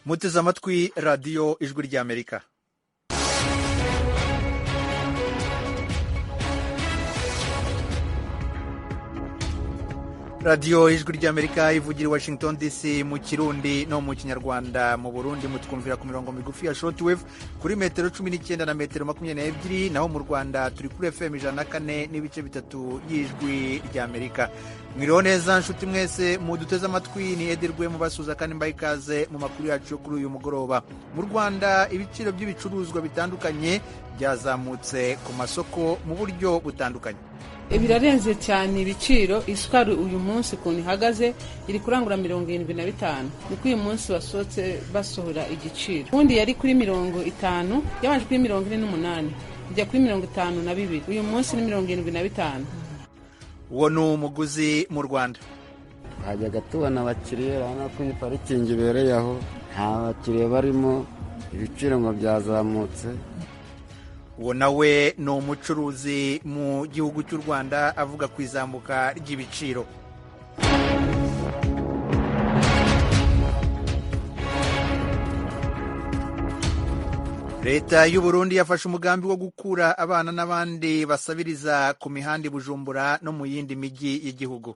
muteze amatwi radiyo ijwi ry'Amerika. radiyo ijwi ry'Amerika ivugira i Washington DC mu Kirundi no mu Kinyarwanda. Mu Burundi mutwumvira ku mirongo migufi ya shortwave kuri metero 19 na metero 22, naho mu Rwanda turi kuri FM 104 n'ibice bitatu y'ijwi ry'Amerika. Mwiriho neza nshuti mwese muduteze amatwi, ni Edirwe mubasuza kandi mbaye ikaze mu makuru yacu yo kuri uyu mugoroba. Mu Rwanda ibiciro by'ibicuruzwa bitandukanye byazamutse ku masoko mu buryo butandukanye. Birarenze cyane ibiciro. Isukari uyu munsi ukuntu ihagaze iri kurangura 75, niko uyu munsi basohotse basohora igiciro. Ubundi yari kuri 50, yabanje kuri 48, ijya kuri 52. Uyu munsi ni 75. Uwo ni umuguzi mu Rwanda. Hajyaga tubona abakiriya bana kuri parikingi ibereye aho, nta bakiriya barimo, ibiciro ngo byazamutse. Uwo nawe ni umucuruzi mu gihugu cy'u Rwanda avuga ku izamuka ry'ibiciro. Leta y'u Burundi yafashe umugambi wo gukura abana n'abandi basabiriza ku mihanda i Bujumbura no mu yindi mijyi y'igihugu.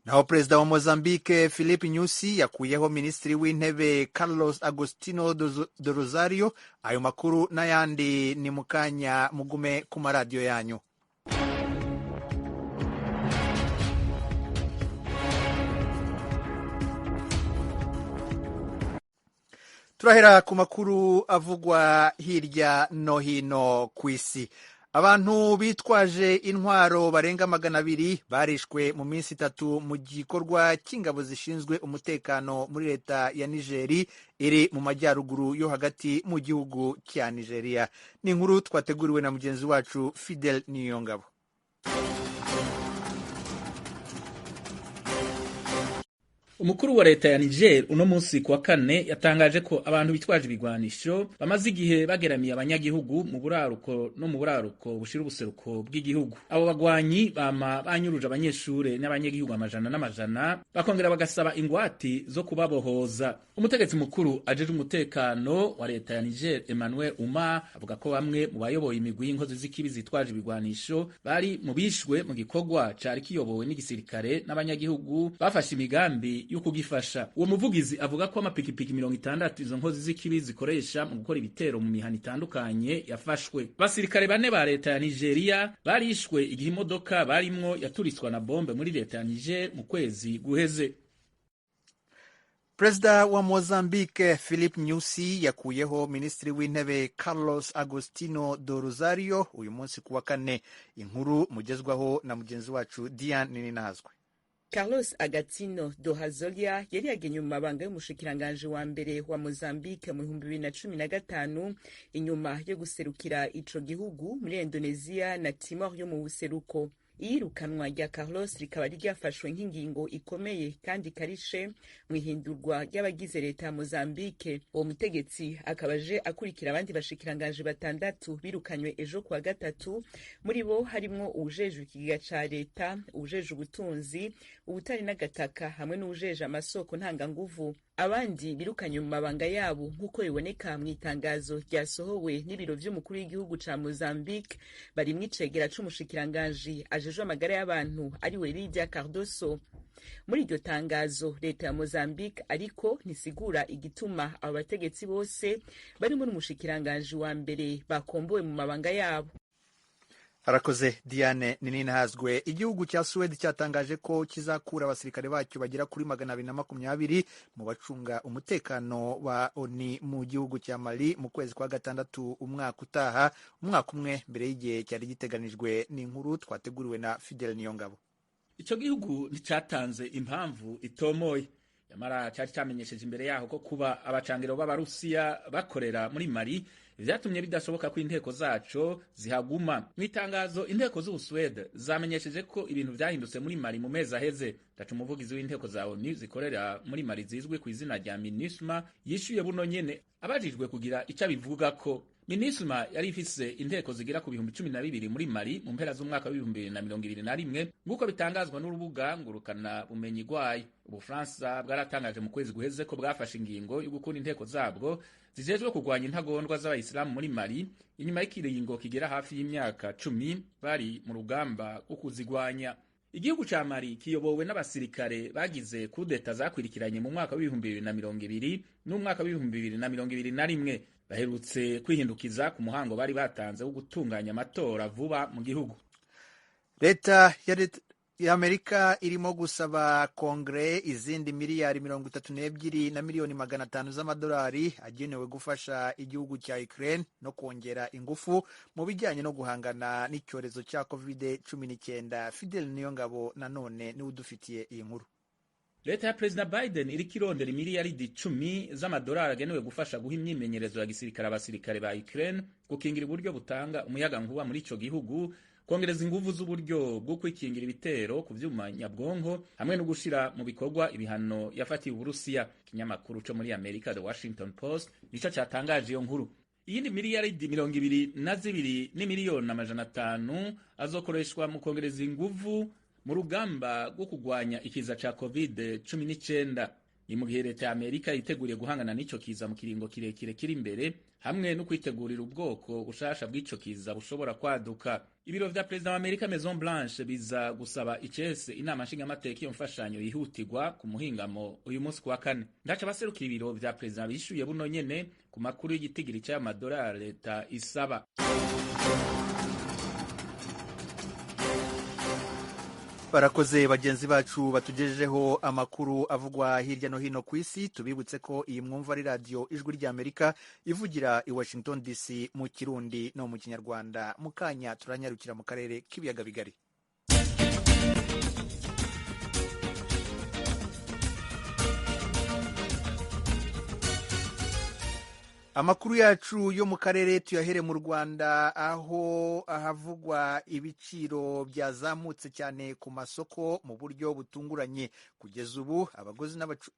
Naho Perezida wa Mozambique Filipe Nyusi yakuyeho Minisitiri w'Intebe Carlos Agostinho do Rosario. Ayo makuru n'ayandi ni mu kanya, mugume ku maradiyo yanyu. Turahera ku makuru avugwa hirya no hino ku isi. Abantu bitwaje intwaro barenga 200 barishwe mu minsi 3 mu gikorwa cy'ingabo zishinzwe umutekano muri leta ya Nigeri iri mu majyaruguru yo hagati mu gihugu cya Nigeria. Ni inkuru twateguriwe na mugenzi wacu Fidel Niyongabo. Umukuru wa leta ya Niger uno munsi kuwa kane yatangaje ko abantu bitwaje ibigwanisho bamaze igihe bageramiye abanyagihugu mu buraruko bushira ubuseruko bw'igihugu. Abo bagwanyi banyuruje abanyeshure n'abanyagihugu amajana bakongera bagasaba ingwati zo kubabohoza. Umutegetsi mukuru ajeje umutekano wa leta ya Niger Emmanuel Uma avuga ko bamwe mu bayoboye imigwi y'inkozi z'ikibi zitwaje ibigwanisho bari mu bishwe mu gikorwa cari kiyobowe n'igisirikare n'abanyagihugu bafashe imigambi yo kugifasha. Uwo muvugizi avuga ko amapikipiki 60 izo nkozi z'ikibi zikoresha mu gukora ibitero mu mihana itandukanye yafashwe. Basirikare 4 ba leta ya Nigeria barishwe igihe imodoka barimwo yaturiswa na bombe muri leta ya Niger mu kwezi guheze. Perezida wa Mozambique Filipe Nyusi yakuyeho Minisitiri w'Intebe Carlos Agostinho do Rosario uyu munsi kuwa kane. Inkuru mugezwaho na mugenzi wacu Diane Ninazwe. Carlos Agostinho do Rosario yari yagenye mu mabanga y'umushikiranganje wa mbere wa Mozambique mu 2015 inyuma yo guserukira ico gihugu muri Indonesia na Timor yo mu buseruko. Iyirukanwa rya Carlos rikaba ryafashwe nk'ingingo ikomeye kandi karishe mu ihindurwa ry'abagize leta ya Mozambique. Uwo mutegetsi akabaje akurikira abandi bashikiranganje 6 birukanywe ejo kuwa gatatu, muri bo harimwo uwujejwe ikigega ca leta, uwujejwe ubutunzi, ubutari n'agataka hamwe n'uwujeje amasoko ntanganguvu. Abandi birukanye mu mabanga yabo nk'uko biboneka mu itangazo ryasohowe n'ibiro vy'umukuru w'igihugu ca Mozambique, bari mw'icegera c'umushikiranganje ajejwe amagara y'abantu ari we Lydia Cardoso. Muri iryo tangazo leta ya Mozambique ariko ntisigura igituma abo bategetsi bose barimo n'umushikiranganje wa mbere bakombowe mu mabanga yabo. Harakoze Diane Ninazwe. Igihugu cya Sweden cyatangaje ko kizakura abasirikare bacyo bagera kuri 220 mu bacunga umutekano wa ONU mu gihugu cya Mali mu kwezi kwa gatandatu umwaka utaha, umwaka umwe mbere y'igihe cyari giteganijwe. Ni inkuru twateguriwe na Fidel Niyongabo. Ico gihugu nticatanze impamvu itomoye, yamara cyari cyamenyesheje imbere yaho ko kuba abacangiro b'Abarusiya bakorera muri Mali vyatumye bidashoboka ko inteko zaco zihaguma. Mwitangazo inteko z'Ubuswede zamenyesheje ko ibintu vyahindutse muri Mali mu mezi aheze. Tacu umuvugizi w'inteko za ONU zikorera muri Mali zizwe ku izina rya MINUSMA yishuye buno nyene abajijwe kugira ica bivuga ko MINUSMA yari ifise inteko zigera ku 12,000 muri Mali mu mpera z'umwaka wa 2021 nk'uko bitangazwa n'urubuga ngurukana bumenyi rwayo. Ubufaransa bwaratangaje mu kwezi guheze ko bwafashe ingingo yo gukura inteko zabwo zijejwe kurwanya intagondwa z'abayisilamu muri Mali inyuma y'ikiringo kigera hafi y'imyaka 10 bari mu rugamba rwo kuzigwanya. Igihugu ca Mali kiyobowe n'abasirikare bagize kudeta zakwirikiranye mu mwaka wa 2020 n'umwaka wa 2021 baherutse kwihindukiza ku muhango bari batanze wo gutunganya amatora vuba mu gihugu. Leta ya Amerika irimo gusaba Kongre izindi miliyari 32 na miliyoni 500 z'amadolari agenewe gufasha igihugu cya Ukraine no kongera ingufu mu bijyanye no guhangana n'icyorezo cya COVID-19. Fidel Niyongabo nanone niwe udufitiye iyi nkuru. Leta ya President Biden iriko irondera miliyaridi 10 z'amadolari agenewe gufasha guha imyimenyerezo ya gisirikare abasirikare ba Ukraine, gukingira uburyo butanga umuyaga nkuba muri ico gihugu, kongereza inguvu z'uburyo bwo kwikingira ibitero ku vyuma nyabwonko hamwe no gushira mu bikorwa ibihano yafatiye Uburusiya. Ikinyamakuru co muri Amerika The Washington Post nico cyatangaje iyo nkuru. Iyindi miliyaridi 22 n'imiliyoni 500 azokoreshwa mu kongereza inguvu mu rugamba rwo kugwanya ikiza ca COVID-19. Ni mu gihe leta ya Amerika yiteguriye guhangana n'ico kiza mu kiringo kirekire kiri imbere hamwe no kwitegurira ubwoko bushasha bw'ico kiza bushobora kwaduka. Ibiro vya President wa Amerika Maison Blanche biza gusaba icese inama nshingamateka iyo mfashanyo yihutirwa ku muhingamo uyu munsi kuwa kane. Ndaca baserukira ibiro vya President bishuye buno nyene ku makuru y'igitigiri c'amadolari leta isaba. Barakoze bagenzi bacu batugejejeho amakuru avugwa hirya no hino ku isi. Tubibutse ko iyi mwumva ari radio Ijwi ry'Amerika ivugira i Washington DC mu Kirundi no mu Kinyarwanda. Mu kanya turanyarukira mu karere k'ibiyaga bigari. Amakuru yacu yo mu karere tuyahere mu Rwanda, aho ahavugwa ibiciro byazamutse cyane ku masoko mu buryo butunguranye. Kugeza ubu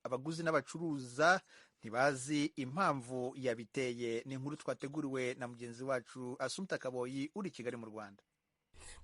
abaguzi n'abacuruza ntibazi impamvu yabiteye. Ni inkuru twateguriwe na mugenzi wacu Assumpta Kaboyi uri Kigali mu Rwanda.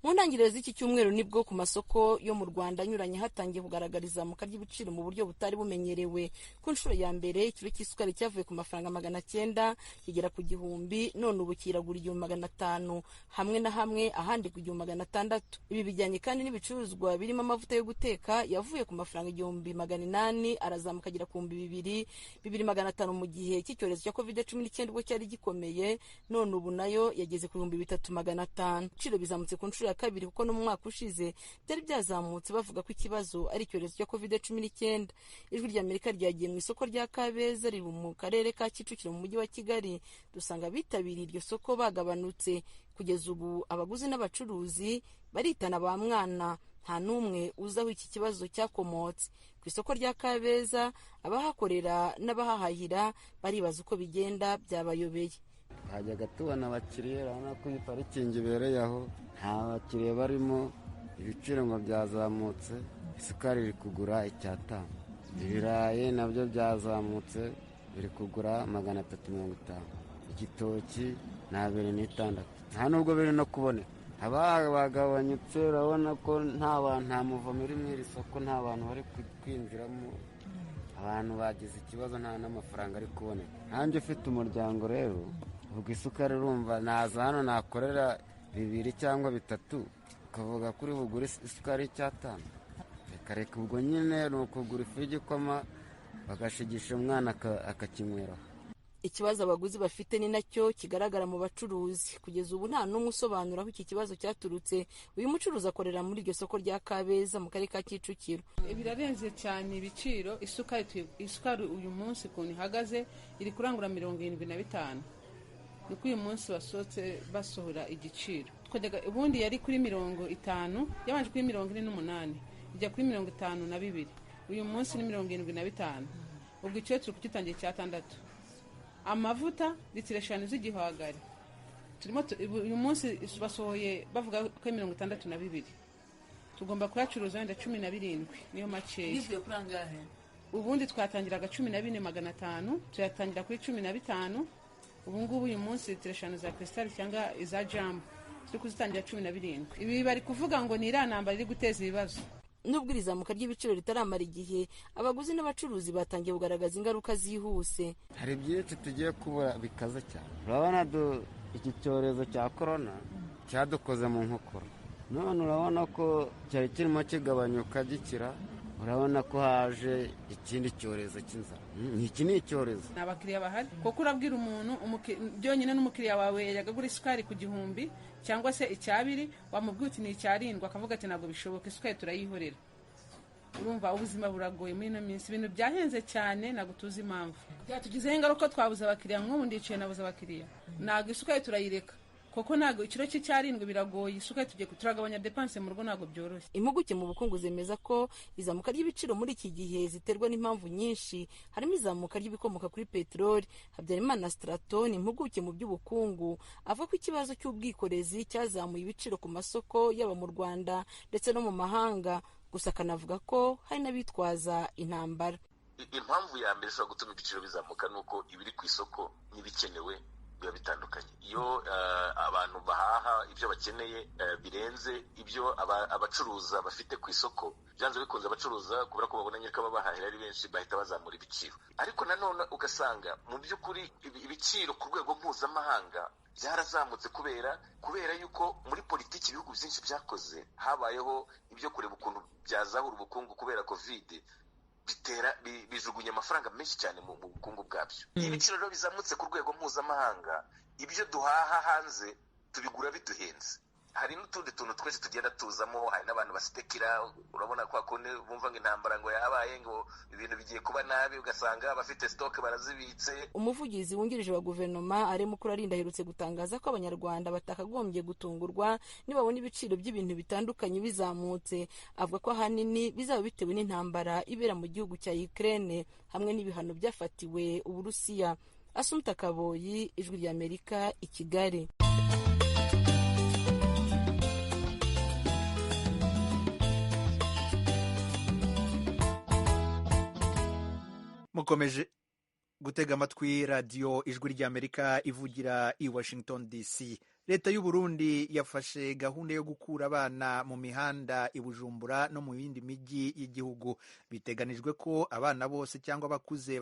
Mu ntangiriro z'iki cyumweru nibwo ku masoko yo mu Rwanda anyuranye hatangiye kugaragara izamuka ry'ibiciro mu buryo butari bumenyerewe. Ku nshuro ya mbere ikiro cy'isukari cyavuye ku mafaranga 900 kigera ku 1000, none ubu kiragura 1500, hamwe na hamwe ahandi ku 1600. Ibi bijyanye kandi n'ibicuruzwa birimo amavuta yo guteka yavuye ku mafaranga 1800 arazamuka agera ku 2000, 2500 mu gihe cy'icyorezo cya COVID-19 ubwo cyari gikomeye, none ubu nayo yageze ku 3500. Ibiciro bizamutse ku nshuro ya kabiri kuko no mu mwaka ushize byari byazamutse bavuga ko ikibazo ari icyorezo cya COVID-19. Ijwi ry'Amerika ryagiye mu isoko rya Kabeza riri mu karere ka Kicukiro mu mujyi wa Kigali, dusanga bitabiriye iryo soko bagabanutse. Kugeza ubu abaguzi n'abacuruzi baritana ba mwana, nta n'umwe uzi aho iki kibazo cyakomotse. Ku isoko rya Kabeza abahakorera n'abahahahira baribaza uko bigenda, byabayobeye. Hajyaga tubona abakiriya urabona ko iyi parikingi ibereye aho nta bakiriya barimo, ibiciro ngo byazamutse, isukari iri kugura 500, ibirayi nabyo byazamutse biri kugura 350, igitoki na 26, nta nubwo biri no kuboneka. Bagabanyutse, urabona ko nta muvumo uri muri iri soko, nta bantu bari kwinjiramo, abantu bagize ikibazo, nta n'amafaranga ari kuboneka. Nanjye ufite umuryango rero ubwo isukari urumva naza hano nakorera 2 cyangwa 3 ukavuga kuri bugura isukari 500, reka ubwo nyine ni ukugura ifu y'igikoma bagashigisha umwana akakinywera. Ikibazo abaguzi bafite ni nacyo kigaragara mu bacuruzi. Kugeza ubu nta n'umwe usobanura aho iki kibazo cyaturutse. Uyu mucuruzi akorera muri iryo soko rya Kabeza mu karere ka Kicukiro. Birarenze cyane ibiciro. Isukari uyu munsi ukuntu ihagaze iri kurangura 75. Nuko uyu munsi basohotse basohora igiciro. Ubundi yari kuri 50, yabanje kuri 48, ijya kuri 52. Uyu munsi ni 75. Ubwo icyo turi kugitangiye cya 6. Amavuta litiro 5 z'igihwagari turimo uyu munsi basohoye bavuga ko 62. Tugomba kuyacuruza wenda 17, niyo makeya. Bivuye kuri angahe? Ubundi twatangiraga 14,500, tuyatangira kuri 15, ubu ngubu uyu munsi litiro 5 za Cristal cyangwa iza Jambo turi kuzitangira 17. Ibi bari kuvuga ngo ni iranamba riri guteza ibibazo. Nubwo iri zamuka ry'ibiciro ritaramara igihe, abaguzi n'abacuruzi batangiye kugaragaza ingaruka zihuse. Hari byinshi tugiye kubura bikaze cyane. Urabona iki cyorezo cya corona cyadukoze mu nkokora, none urabona ko cyari kirimo kigabanyuka gikira, urabona ko haje ikindi cyorezo cy'inzara. Iki ni icyorezo. Abakiriya bahari kuko urabwira umuntu byonyine n'umukiriya wawe yagagura isukari ku 1,000 cyangwa se 200, wamubwira uti ni 7 akavuga ati ntabwo bishoboka, isukari turayihorera. Urumva ubuzima buragoye muri ino minsi, ibintu byahenze cyane, ntabwo tuzi impamvu. Byatugizeho ingaruka, twabuze abakiriya, nk'ubu ndicaye nabuze abakiriya. Ntabwo isukari turayireka kuko ntabwo ikiro cy'7 biragoye, isukari tugiye turagabanya depense mu rugo, ntabwo byoroshye. Impuguke mu bukungu zemeza ko izamuka ry'ibiciro muri iki gihe ziterwa n'impamvu nyinshi, harimo izamuka ry'ibikomoka kuri peteroli. Habyarimana Straton, impuguke mu by'ubukungu, avuga ko ikibazo cy'ubwikorezi cyazamuye ibiciro ku masoko yaba mu Rwanda ndetse no mu mahanga, gusa akanavuga ko hari n'abitwaza intambara. Impamvu ya mbere ishobora gutuma ibiciro bizamuka nuko ibiri ku isoko n'ibikenewe biba bitandukanye. Iyo abantu bahaha ibyo bakeneye birenze ibyo abacuruza bafite ku isoko, byanze bikunze abacuruza kubera ko babona nyiriko babahahira ari benshi bahita bazamura ibiciro. Ariko nanone ugasanga mu by'ukuri ibiciro ku rwego mpuzamahanga byarazamutse kubera yuko muri politiki ibihugu byinshi byakoze, habayeho ibyo kureba ukuntu byazahura ubukungu kubera covid, bijugunya amafaranga menshi cyane mu bukungu bwabyo. Ibiciro rero bizamutse ku rwego mpuzamahanga, ibyo duhaha hanze tubigura biduhenze. Hari n'utundi tuntu twese tugenda tuzamo, hari n'abantu baspekira, urabona kwa kone bumva ngo intambara ngo yabaye ngo ibintu bigiye kuba nabi, ugasanga abafite stock barazibitse. Umuvugizi wungirije wa guverinoma Alain Mukurarinda aherutse gutangaza ko abanyarwanda batakagombye gutungurwa nibabona ibiciro by'ibintu bitandukanye bizamutse. Avuga ko ahanini bizaba bitewe n'intambara ibera mu gihugu cya Ukraine hamwe n'ibihano byafatiwe Uburusiya. Asumta Kaboyi, Ijwi ry'Amerika, i Kigali. Mukomeje gutega amatwi radiyo Ijwi ry'Amerika ivugira i Washington DC. Leta y'u Burundi yafashe gahunda yo gukura abana mu mihanda i Bujumbura no mu yindi mijyi y'igihugu. Biteganijwe ko abana bose cyangwa abakuze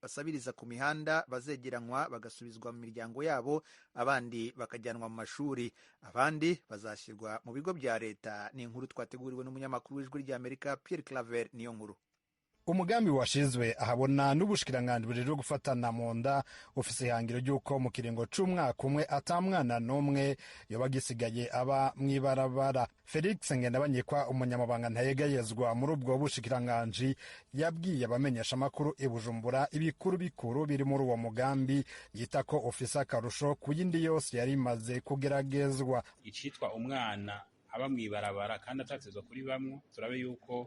basabiriza ku mihanda bazegeranywa bagasubizwa mu miryango yabo, abandi bakajyanwa mu mashuri, abandi bazashyirwa mu bigo bya leta. Ni inkuru twateguriwe n'umunyamakuru w'Ijwi ry'Amerika Pierre Claver niyo nkuru. Umugambi washizwe ahabona n'ubushikiranganji bujejwe gufatana mu nda ufise ihangiro ry'uko mu kiringo c'umwaka umwe atamwana n'umwe yoba gisigaye aba mw'ibarabara. Felix Ngendabanyikwa, umunyamabanga ntayegayezwa muri ubwo bushikiranganji, yabwiye abamenyesha amakuru i Bujumbura ibikuru bikuru biri muri uwo mugambi, yita ko ufise akarusho ku yindi yose yari imaze kugeragezwa. Icitwa umwana aba mw'ibarabara kandi atatezwa kuri bamwe, turabe yuko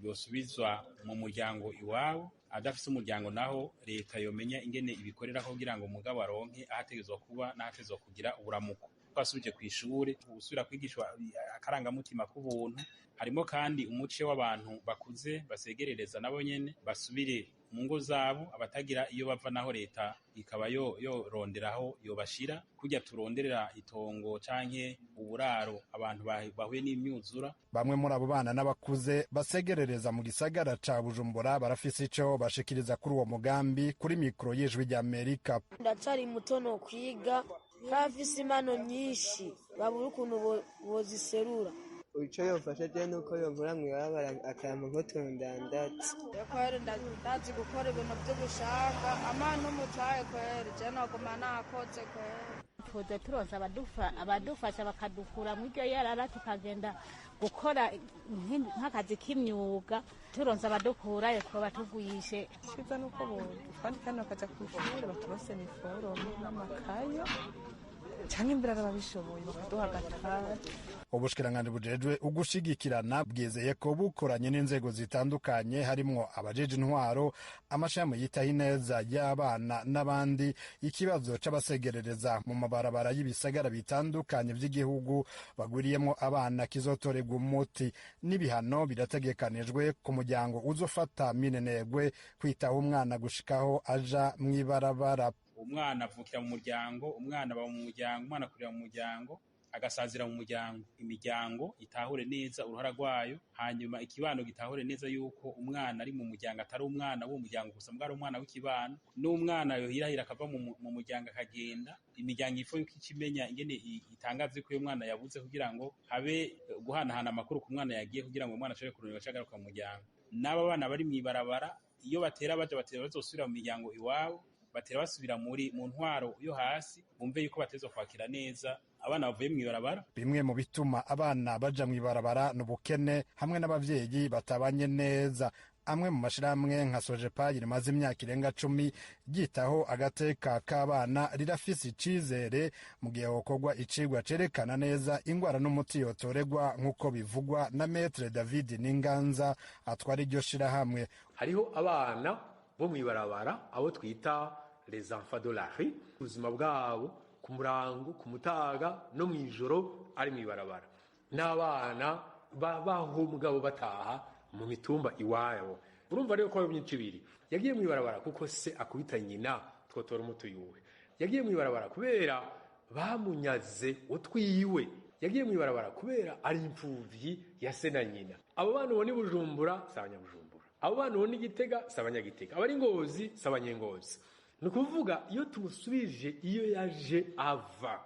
yosubizwa mu muryango iwabo, adafise umuryango naho leta yomenya ingene ibikorera kugira ngo umugabo aronke ahategezwa kuba n'ahategezwa kugira uburamuko. Basubije ku ishure, usubira kwigishwa akarangamutima k'ubuntu. Harimo kandi umuce w'abantu bakuze basegerereza nabo nyene basubire mu ngo zabo, abatagira iyo bava naho leta ikaba yoronderaho yobashira, kujya turonderera itongo canke uburaro abantu bahuye n'imyuzura. Bamwe muri abo bana n'abakuze basegerereza mu gisagara ca Bujumbura barafise ico bashikiriza kuri uwo mugambi kuri mikro y'Ijwi ry'Amerika. Ndacari muto no kwiga, hafise impano nyinshi, babura ukuntu boziserura. Ico yofasha je nuko yomvura mw'ibarabara akampa nk'utuntu ndandatse. Kweri ndazi gukora ibintu vyo gushaka, amana umutaye kweri, je noguma nakoze kweri. Tuze turonse abadufasha bakadukura mw'iryo yarara tukagenda gukora nk'akazi k'imyuga, turonse abadukurayo twoba tugwishe. Ciza nuko twandika bakaja kw'ishure baturose iniforome n'amakaye, canke imbere babishoboye bakaduha agatara. Ubushikiranganji bujejwe ugushigikirana bwizeye ko bukoranye n'inzego zitandukanye harimwo abajeje intwaro, amashami yitaho ineza y'abana n'abandi, ikibazo c'abasegerereza mu mabarabara y'ibisagara bitandukanye vy'igihugu bagwiriyemwo abana kizotorerwa umuti. N'ibihano birategekanijwe ku muryango uzofata minenegwe kwitaho umwana gushikaho aja mw'ibarabara. umwana avukira mu muryango, umwana aba mu muryango, umwana akurira mu muryango, agasazira mu muryango. Imiryango itahure neza uruhara rwayo, hanyuma ikibano gitahure neza yuko umwana ari mu muryango atari umwana w'uwo muryango gusa, mbwa ari umwana w'ikibano. N'umwana yohirahira akava mu muryango akagenda, imiryango ifo yuko ikimenya ingene itangaze ko uyo mwana yabuze, kugira ngo habe guhanahana amakuru ku mwana yagiye, kugira ngo umwana ashobore kurondera acagaruka mu muryango. N'aba bana bari mw'ibarabara, iyo batera bazosubira mu miryango iwabo, batera basubira mu ntwaro yo hasi, bumve yuko batezwa kwakira neza abana bavuye mw'ibarabara. Bimwe mu bituma abana baja mw'ibarabara n'ubukene hamwe n'abavyeyi batabanye neza. Amwe mu mashirahamwe nka Sojepayi rimaze imyaka irenga 10 ryitaho agateka k'abana rirafise icizere mu gihe hokorwa icigwa cerekana neza ingwara n'umuti yotoregwa nk'uko bivugwa na Maître David Ninganza atwara iryo shirahamwe. Hariho abana bo mw'ibarabara abo twita les enfants de la rue, ubuzima bwabo ku murango, ku mutaga no mw'ijoro ari mw'ibarabara. N'abana baho mugabo bataha mu mitumba iwabo. Urumva rero ko ari myinshi ibiri. Yagiye mw'ibarabara kuko se akubita nyina twotora umuto yuwe. Yagiye mw'ibarabara kubera bamunyaze utwiwe. Yagiye mw'ibarabara kubera ari impfuvyi ya se na nyina. Abo bana ubona i Bujumbura s'abanyabujumbura, abo bana ubona i Gitega s'abanyagitega, abari Ngozi s'abanyengozi. Ni ukuvuga iyo tumusubije iyo yaje ava,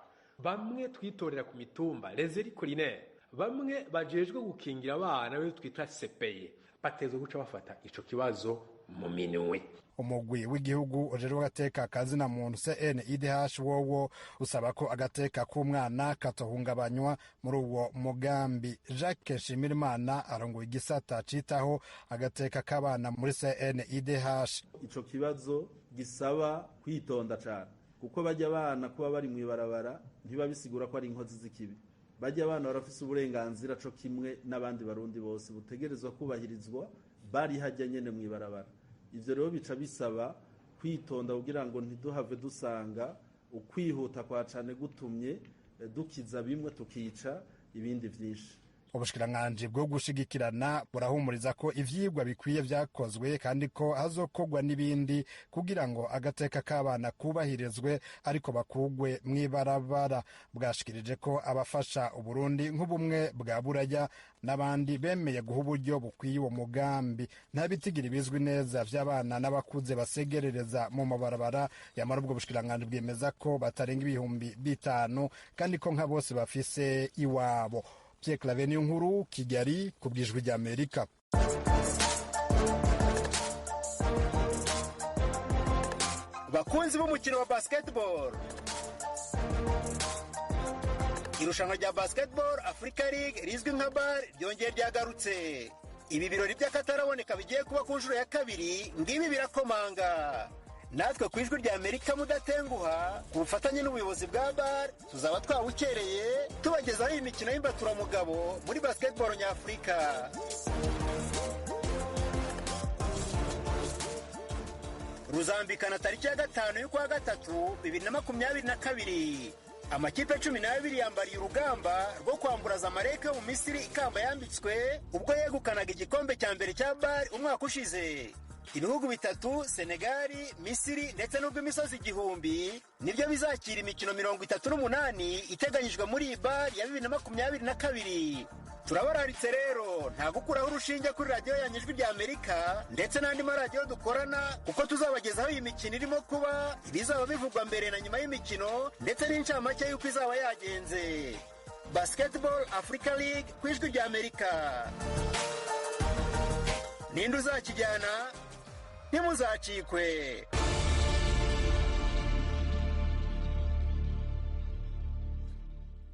bamwe twitorera ku mitumba les collinaires, bamwe bajejwe gukingira abana be twita sepeye, batezwe guca bafata ico kibazo mu minwe. Umugwi w'igihugu ujejwe agateka kazina muntu CNIDH wowo usaba ko agateka k'umwana katohungabanywa muri uwo mugambi. Jacques Shimirimana arongoye igisata citaho agateka k'abana muri CNIDH. Ico kibazo gisaba kwitonda cyane, kuko bajya abana kuba bari mw'ibarabara ntibabisigura ko ari inkozi z'ikibi. Bajya abana barafise uburenganzira co kimwe n'abandi barundi bose butegerezwa kubahirizwa bari hajya nyene mw'ibarabara. Ivyo rero bica bisaba kwitonda kugira ngo ntiduhave dusanga ukwihuta kwa cane gutumye dukiza bimwe tukica ibindi vyinshi. Ubushikiranganji bwo gushigikirana burahumuriza ko ivyigwa bikwiye vyakozwe kandi ko hazokorwa n'ibindi kugira ngo agateka k'abana kubahirizwe ariko bakugwe mw'ibarabara. Bwashikirije ko abafasha Uburundi nk'ubumwe bwa Buraya n'abandi bemeye guha uburyo bukwiye uwo mugambi. Nta bitigira bizwi neza vy'abana n'abakuze basegerereza mu mabarabara, yamara ubwo bushikiranganji bwemeza ko batarenga 5,000 kandi ko nka bose bafise iwabo. Pierre Claver Nkuru, Kigali, ku bw'Ijwi ry'Amerika. Bakunzi b'umukino wa basketball, irushanwa rya Basketball Africa League rizwi nka BAL ryongeye ryagarutse. Ibi birori by'akataraboneka bigiye kuba ku nshuro ya kabiri, ngibi birakomanga. Natwe ku Ijwi ry'Amerika mudatenguha ku bufatanye n'ubuyobozi bwa BAL tuzaba twabukereye tubagezaho imikino y'imbaturaramugabo muri basketball nyafurika. Ruzambikana tariki ya 5 y'ukwa gatatu 2022. Amakipe 12 yambariye urugamba rwo kwambura Zamalek mu Misiri ikamba yambitswe ubwo yegukanaga igikombe cya mbere cya BAL umwaka ushize. Ibihugu bitatu, Senegali, Misiri ndetse n'ubw'imisozi 1000 nibyo bizakira imikino 38 iteganyijwe muri BAL ya 2022. Turabararitse rero nta gukuraho urushinge kuri radio ya Ijwi ry'Amerika ndetse n'andi maradiyo dukorana, kuko tuzabagezaho iyi mikino irimo kuba, ibizaba bivugwa mbere na nyuma y'imikino ndetse n'incamake y'uko izaba yagenze. Basketball Africa League ku Ijwi ry'Amerika. Ninde uzakijyana? Ntimuzacikwe.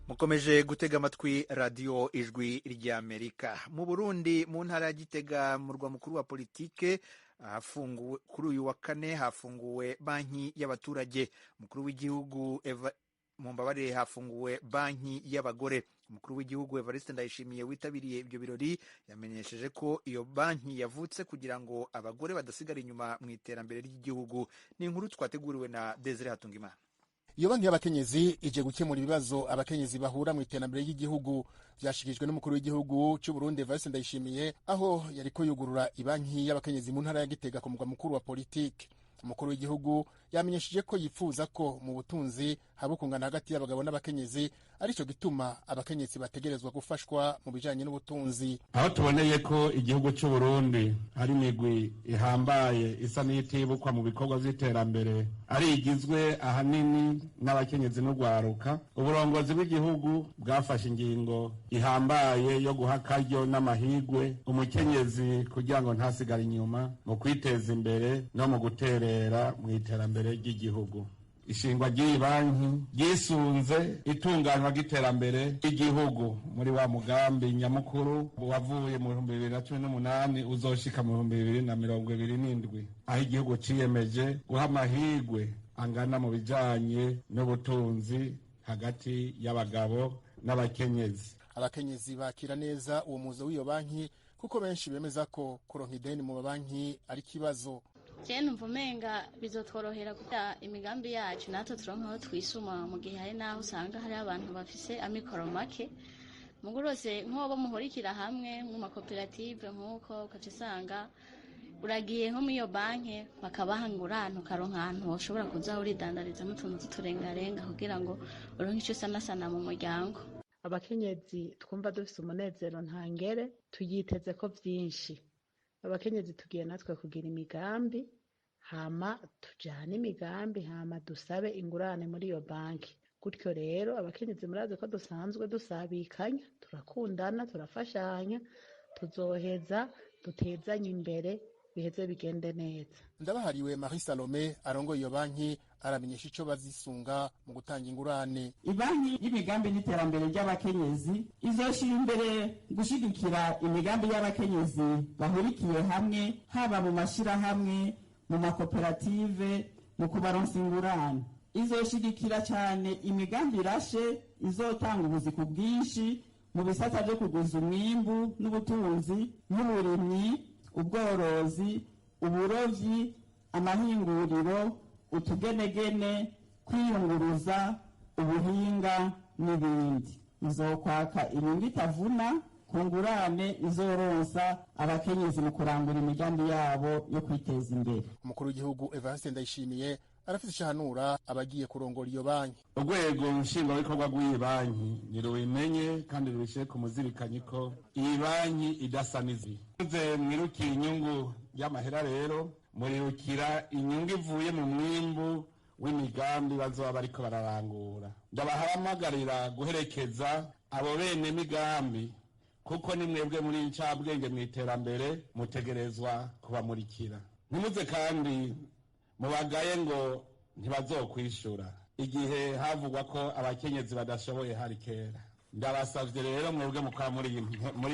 Mukomeje gutega amatwi radio Ijwi ry'Amerika. Mu Burundi mu ntara ya Gitega mu murwa mukuru wa politike hafunguwe kuri uyu wa kane hafunguwe banki y'abaturage. Umukuru w'igihugu Mumbabarire hafunguwe banki y'abagore. Umukuru w'igihugu Evariste Ndayishimiye witabiriye ibyo birori yamenyesheje ko iyo banki yavutse kugira ngo abagore badasigara inyuma mu iterambere ry'igihugu. Ni inkuru twateguriwe na Desire Hatungimana. Iyo banki y'abakenyezi ije gukemura ibibazo abakenyezi bahura mu iterambere ry'igihugu, byashikijwe n'umukuru w'igihugu cy'u Burundi Evariste Ndayishimiye aho yariko yugurura ibanki y'abakenyezi mu ntara ya Gitega ku mugwa mukuru wa politike. umukuru w'igihugu yamenyesheje ko yifuza ko mu butunzi haba ukungana hagati y'abagabo n'abakenyezi, arico gituma abakenyezi bategerezwa gufashwa mu bijanye n'ubutunzi. Aho tuboneye ko igihugu cy'u Burundi hari imigwi ihambaye isa n'itibukwa mu bikorwa vy'iterambere, ari igizwe ahanini n'abakenyezi n'ugwaruka, uburongozi bw'igihugu bwafashe ingingo ihambaye yo guha akaryo n'amahigwe umukenyezi kugira ngo ntasigare inyuma mu kwiteza imbere no mu guterera mu iterambere ry'igihugu. Ishingwa ry'iyi banki ryisunze itunganywa ry'iterambere ry'igihugu muri wa mugambi nyamukuru wavuye mu 2018 uzoshika mu 2027, aho igihugu ciyemeje guha amahigwe angana mu bijanye n'ubutunzi hagati y'abagabo n'abakenyezi. Abakenyezi bakira neza uwo muzo w'iyo banki kuko benshi bemeza ko kuronka ideni mu mabanki ari kibazo. Numva umenga bizotworohera kugira imigambi yacu natwe turonka aho twisuma, mu gihe hari n'aho usanga hari abantu bafise amikoro make, mugurose nk'abo muhurikira hamwe mu makoperative nk'uko ukaca usanga uragiye nko muri iyo banki bakabaha ingurane ukaronka ahantu ushobora kuza uridandarizamo utuntu tuturengarenga kugira ngo uronke icyo usanasana mu muryango. Abakenyezi twumva dufise umunezero ntangere, tuyiteze ko vyinshi. Abakenyezi tugiye natwe kugira imigambi, hama tujane imigambi, hama dusabe ingurane muri iyo banki. Gutyo rero abakenyezi murazi ko dusanzwe dusabikanya, turakundana, turafashanya, tuzoheza dutezanye imbere biheze bigende neza. Ndabahariwe Marie Salome arongoye iyo banki aramenyesha ico bazisunga mu gutanga ingurane. Ibanki y'imigambi n'iterambere ry'abakenyezi izoshira imbere gushigikira imigambi y'abakenyezi bahurikiye hamwe, haba mu mashirahamwe, mu makoperative, mu kubaronsa ingurane. Izoshigikira cyane imigambi irashe izotanga ubuzi ku bwinshi mu bisata byo kuguza umwimbu n'ubutunzi n'uburimyi, ubworozi, uburovyi, amahinguriro, utugenegene, kwiyunguruza, ubuhinga n'ibindi. Izokwaka inyungu itavuna ku ngurane izoronsa abakenyezi mu kurangura imigambi yabo yo kwiteza imbere. Umukuru w'igihugu Evariste Ndayishimiye arafise icahanura abagiye kurongora iyo banki. Urwego nshingwabikorwa rw'iyi banki nirubimenye kandi rubishire ku muzirikanyi ko iyi banki idasa n'izindi. Mwirukira inyungu y'amahera rero, murirukira inyungu ivuye mu mwimbu w'imigambi bazoba bariko bararangura. Ndabahamagarira guherekeza abo bene migambi kuko ni mwebwe muri incabwenge mu iterambere mutegerezwa kubamurikira. Ntimuze kandi mubagaye ngo ntibazokwishura igihe havugwa ko abakenyezi badashoboye hari kera. Ndabasavye rero mwebwe mukaba muri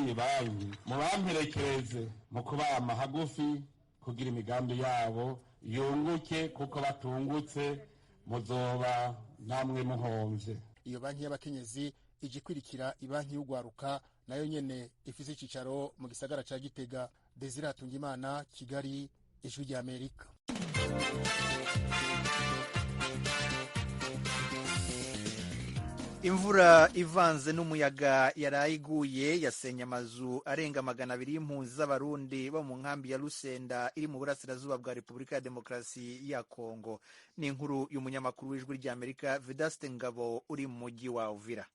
iyi banki mubamperekereze mu kubama hagufi kugira imigambi yabo yunguke, kuko batungutse muzoba namwe muhomvye. Iyo banki y'abakenyezi ije kwirikira ibanki y'ugwaruka nayo nyene ifise icicaro mu gisagara ca Gitega. Desire Hatungimana, Kigali, Ijwi rya Amerika. Imvura ivanze n'umuyaga yaraye iguye yasenya amazu arenga 200 y'impunzi z'abarundi bo mu nkambi ya Lusenda iri mu burasirazuba bwa Repubulika ya Demokarasi ya Kongo. Ni inkuru y'umunyamakuru w'Ijwi rya Amerika Vedaste Ngabo uri mu mujyi wa Uvira.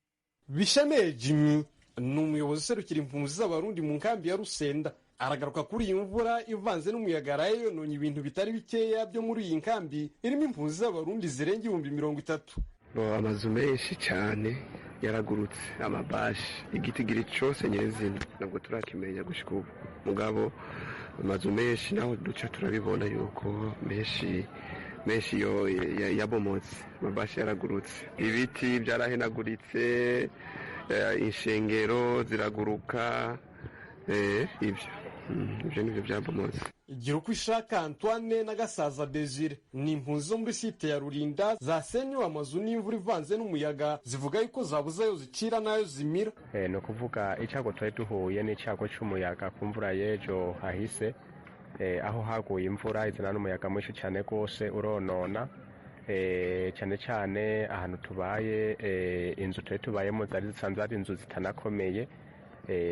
Bishane Jimmy ni umuyobozi userukira impunzi z'abarundi mu nkambi ya Lusenda. Aragaruka kuri iyi mvura ivanze n'umuyaga yaraye yononye ibintu bitari bikeya byo muri iyi nkambi irimo impunzi z'abarundi zirenga 30,000. Amazu menshi cyane yaragurutse, amabashi, igitigiri cyose nyezina ntabwo turakimenya gushika ubu. Mugabo amazu menshi naho duca turabibona yuko menshi yo yabomotse, amabashi yaragurutse, ibiti byarahenaguritse, inshengero ziraguruka, ibyo nibyo byabomotse. Igira uko ishaka Antoine na Gasaza Desire ni impunzi zo muri site ya Rurinda zasenywe amazu n'imvura ivanze n'umuyaga, zivuga yuko zabuze ayo zicira nayo zimira. No kuvuga icyago twari duhuye n'icyago cy'umuyaga ku mvura y'ejo hahise, aho haguye imvura izana n'umuyaga mwinshi cyane rwose uronona, cyane cyane ahantu tubaye, inzu twari tubayemo zari zisanzwe ari inzu zitanakomeye.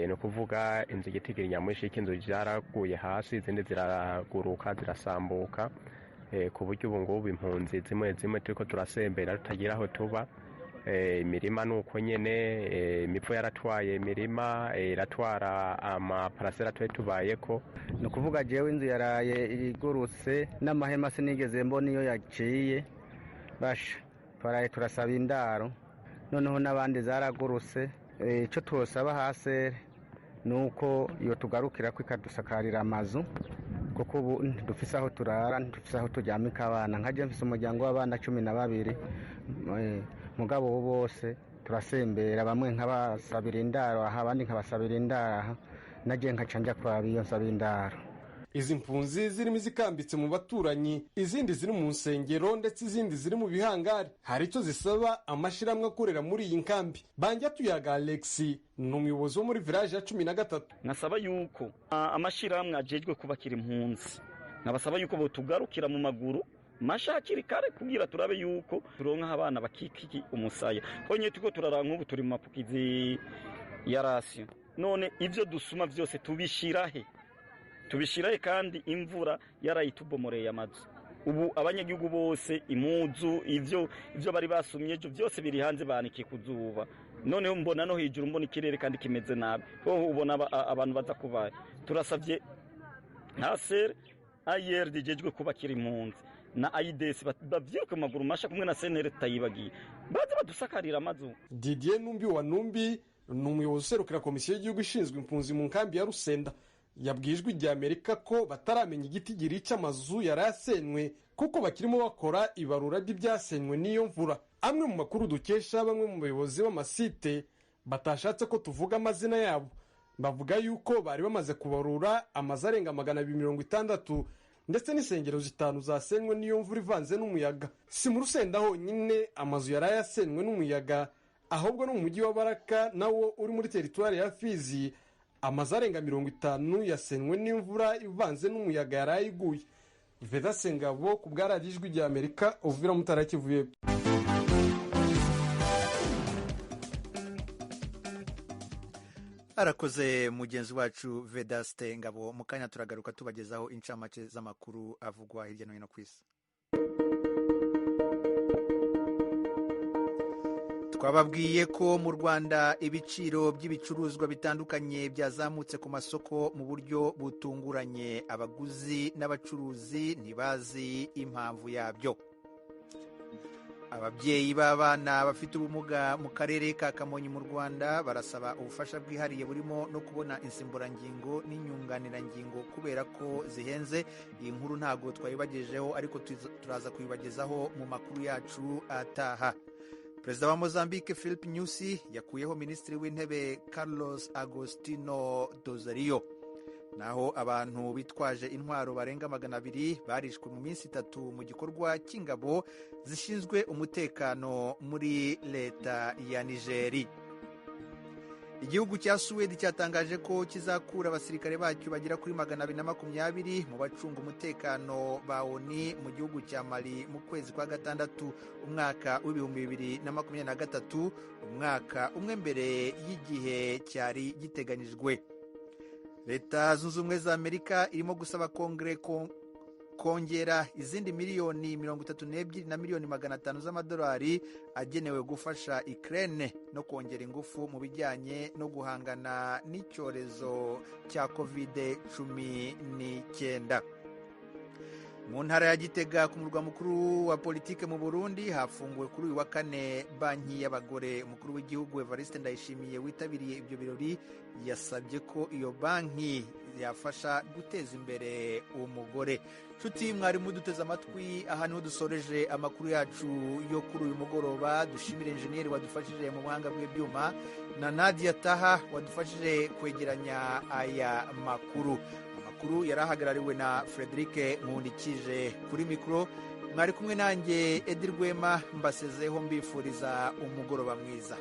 No kuvuga inzu igitigiri nyamwinshi y'inzu zaraguye hasi, izindi ziraguruka zirasambuka, ku buryo ubu ngubu impunzi zimwe zimwe turiko turasembera tutagira aho tuba. Imirima nuko nyene imivo yaratwaye imirima iratwara amaparasera twari tubayeko. Ni ukuvuga jewe inzu yaraye igurutse n'amahema sinigeze mbona iyo yaciye basha twaraye turasaba indaro noneho n'abandi zaragurutse. Icyo twosaba hasere ni uko iyo tugarukira ko ikadusakarira amazu kuko ubu dufise aho turara dufise aho turyamika abana nkaje mfise umuryango w'abana 12 mugabo bo bose turasembera bamwe nkabasabira indaro aha abandi nkabasabira indaro aha naje nkacanja kwa biyo nsabira indaro. Izi mpunzi zirimo izikambitse mu baturanyi, izindi ziri mu nsengero ndetse izindi ziri mu bihangari. Hari icyo zisaba amashirahamwe akorera muri iyi nkambi. Banja tuyaga Alexi ni umuyobozi wo muri village ya 13. Nasaba yuko amashirahamwe ajejwe kubakira impunzi nabasaba yuko botugarukira mu maguru mashakiri kare kugira turabe yuko turonka abana bakikiki umusaya. Honye tuko turaranka ubu turi mu mapukizi ya rasyo. None ivyo dusuma vyose tubishirahe kandi imvura yarayitubomoreye amazu. Ubu abanyagihugu bose imuzu ivyo bari basumye ejo byose biri hanze banikiye kuzuba. Noneho mbona no hejuru mbona ikirere kandi kimeze nabi. Ho ubona abantu baza kubaye. Turasavye hasere ayer dijejwe kubakira impunzi na AIDS bavyiruke maguru masha kumwe na senere tayibagiye. Baza badusakarira amazu. Didier Numbi wa Numbi ni umuyobozi userukira komisiyo y'igihugu ishinzwe impunzi mu nkambi ya Rusenda. Yabwijwe ijya Amerika ko bataramenya igitigiri cy'amazu yarasenwe kuko bakirimo bakora ibarura ry'ibyasenwe n'iyo mvura. Amwe mu makuru dukesha bamwe mu bayobozi b'amasite batashatse ko tuvuga amazina yabo bavuga yuko bari bamaze kubarura amazu arenga 260 ndetse n'isengero 5 zasenwe n'iyo mvura ivanze n'umuyaga. Si mu Rusenda honyine amazu yarayasenwe n'umuyaga, ahubwo no mu mujyi wa Baraka nawo uri muri teritwari ya Fizi amazu arenga 50 yasenwe n'imvura ivanze n'umuyaga yarayiguye. Veda Sengabo ku bwararijwe rya Amerika Uvira Mutara Kivuye. Arakoze mugenzi wacu Veda Sengabo. Mukanya turagaruka tubagezaho incamake z'amakuru avugwa hirya no hino ku isi. Twababwiye ko mu Rwanda ibiciro by'ibicuruzwa bitandukanye byazamutse ku masoko mu buryo butunguranye. Abaguzi n'abacuruzi ntibazi impamvu yabyo. Ababyeyi b'abana bafite ubumuga mu karere ka Kamonyi mu Rwanda barasaba ubufasha bwihariye burimo no kubona insimburangingo n'inyunganirangingo kubera ko zihenze. Iyi nkuru ntabwo twayibagejeho ariko turaza kuyibagezaho mu makuru yacu ataha. Perezida wa Mozambique Filipe Nyusi yakuyeho Minisitiri w'Intebe Carlos Agostinho Dozariyo. Naho abantu bitwaje intwaro barenga 200 barishwe mu minsi 3 mu gikorwa cy'ingabo zishinzwe umutekano muri leta ya Nigeri. Igihugu cya Suwedi cyatangaje ko kizakura abasirikare bacyo bagera kuri 220 mu bacunga umutekano ba ONU mu gihugu cya Mali mu kwezi kwa gatandatu umwaka w'2023, umwaka umwe mbere y'igihe cyari giteganijwe. Leta Zunze Ubumwe za Amerika irimo gusaba Kongere kongera izindi miliyoni 32 na miliyoni 500 z'amadolari agenewe gufasha Ukraine no kongera ingufu mu bijyanye no guhangana n'icyorezo cya COVID-19. Mu ntara ya Gitega ku murwa mukuru wa politike mu Burundi hafunguwe kuri uyu wa kane banki y'abagore. Umukuru w'igihugu Evariste Ndayishimiye witabiriye ibyo birori yasabye ko iyo banki yafasha guteza imbere umugore. Nshuti mwari muduteze amatwi, aha niho dusoreje amakuru yacu yo kuri uyu mugoroba. Dushimire enjeniyeri wadufashije mu buhanga bw'ibyuma na Nadia Taha wadufashije kwegeranya aya makuru. Amakuru yarahagarariwe na Frederic Nkundikije. Kuri mikro mwari kumwe nanjye Edi Rwema, mbasezeho mbifuriza umugoroba mwiza.